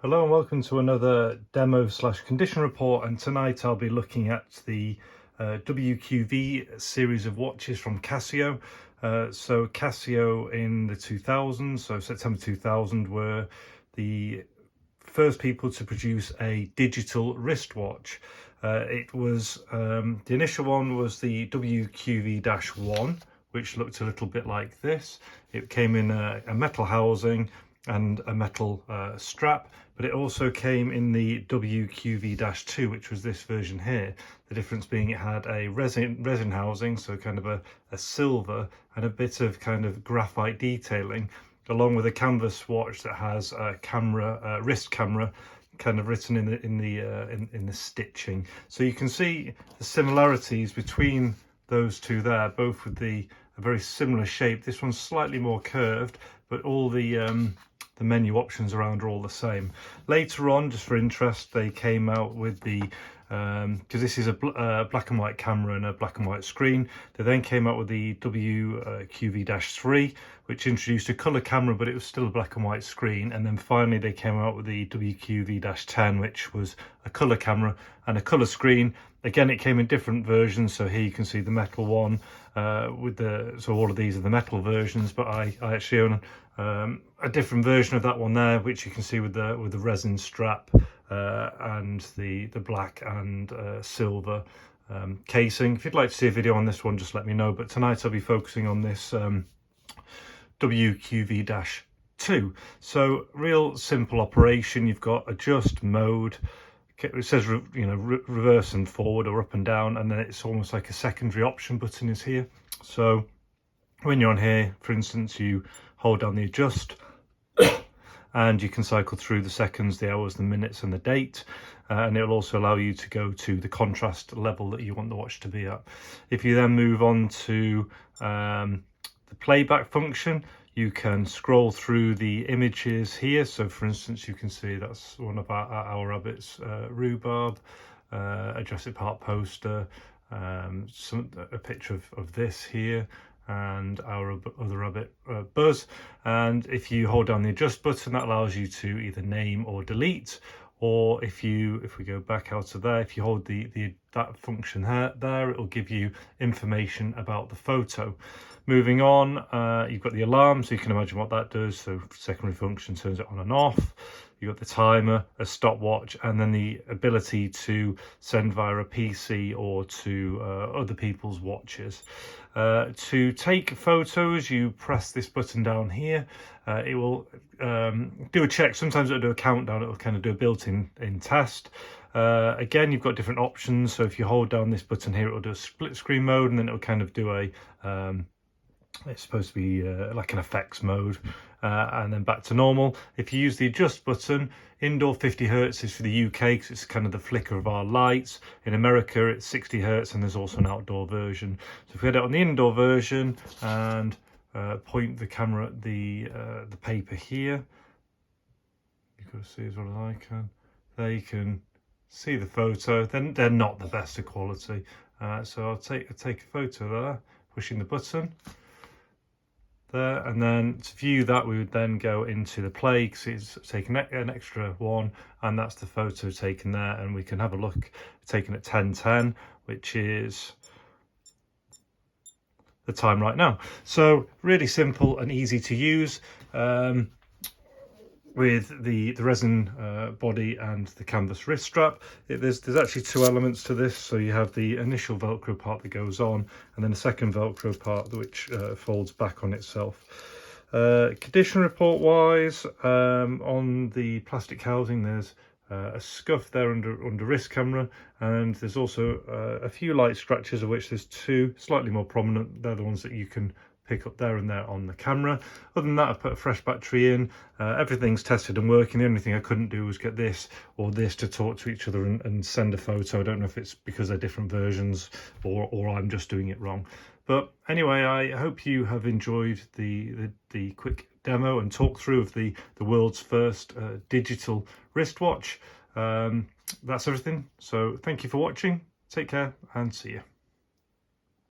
Hello and welcome to another demo / condition report, and tonight I'll be looking at the WQV series of watches from Casio. So Casio in the 2000s, so September 2000, were the first people to produce a digital wristwatch. It was the initial one was the WQV-1, which looked a little bit like this. It came in a metal housing and a metal strap, but it also came in the WQV-2, which was this version here. The difference being it had a resin housing, so kind of a silver, and a bit of kind of graphite detailing, along with a canvas watch that has a camera, wrist camera, kind of written in the stitching. So you can see the similarities between those two there, both with a very similar shape. This one's slightly more curved, but all the menu options around are all the same. Later on, just for interest, they came out with the because this is a black and white camera and a black and white screen. They then came out with the WQV-3, which introduced a colour camera, but it was still a black and white screen. And then finally they came out with the WQV-10, which was a colour camera and a colour screen. Again, it came in different versions. So here you can see the metal one so all of these are the metal versions, but I actually own a different version of that one there, which you can see with the resin strap and the black and silver casing. If you'd like to see a video on this one, just let me know. But tonight I'll be focusing on this WQV-2. So real simple operation. You've got adjust mode. It says reverse and forward or up and down, and then it's almost like a secondary option button is here. So when you're on here, for instance, you hold down the adjust and you can cycle through the seconds, the hours, the minutes and the date, and it'll also allow you to go to the contrast level that you want the watch to be at. If you then move on to the playback function, you can scroll through the images here. So for instance, you can see that's one of our rabbits, rhubarb, a Jurassic Park poster, a picture of this here, and our other rabbit, Buzz. And if you hold down the adjust button, that allows you to either name or delete. Or if we go back out of there, if you hold that function there, it will give you information about the photo. Moving on, you've got the alarm, so you can imagine what that does. So secondary function turns it on and off. You've got the timer, a stopwatch, and then the ability to send via a PC or to other people's watches. To take photos, you press this button down here. It will do a check. Sometimes it'll do a countdown. It'll kind of do a built-in test. Again, you've got different options. So if you hold down this button here, it'll do a split screen mode, and then it'll kind of do it's supposed to be like an effects mode, and then back to normal. If you use the adjust button, indoor 50 Hertz is for the UK because it's kind of the flicker of our lights. In America, it's 60 Hertz, and there's also an outdoor version. So if we head out on the indoor version and point the camera at the paper here, you've got to see as well as I can. There you can see the photo. Then they're not the best of quality. So I'll take a photo there, pushing the button there, and then to view that we would then go into the play because it's taken an extra one, and that's the photo taken there, and we can have a look taken at 10:10, which is the time right now. So really simple and easy to use, with the resin body and the canvas wrist strap. There's actually two elements to this. So you have the initial Velcro part that goes on, and then a second Velcro part which folds back on itself. Condition report wise, on the plastic housing there's a scuff there under wrist camera, and there's also a few light scratches, of which there's two slightly more prominent. They're the ones that you can pick up there and there on the camera. Other than that, I've put a fresh battery in. Everything's tested and working. The only thing I couldn't do was get this or this to talk to each other and send a photo. I don't know if it's because they're different versions or I'm just doing it wrong. But anyway, I hope you have enjoyed the quick demo and talk through of the world's first digital wristwatch. That's everything. So thank you for watching. Take care and see you.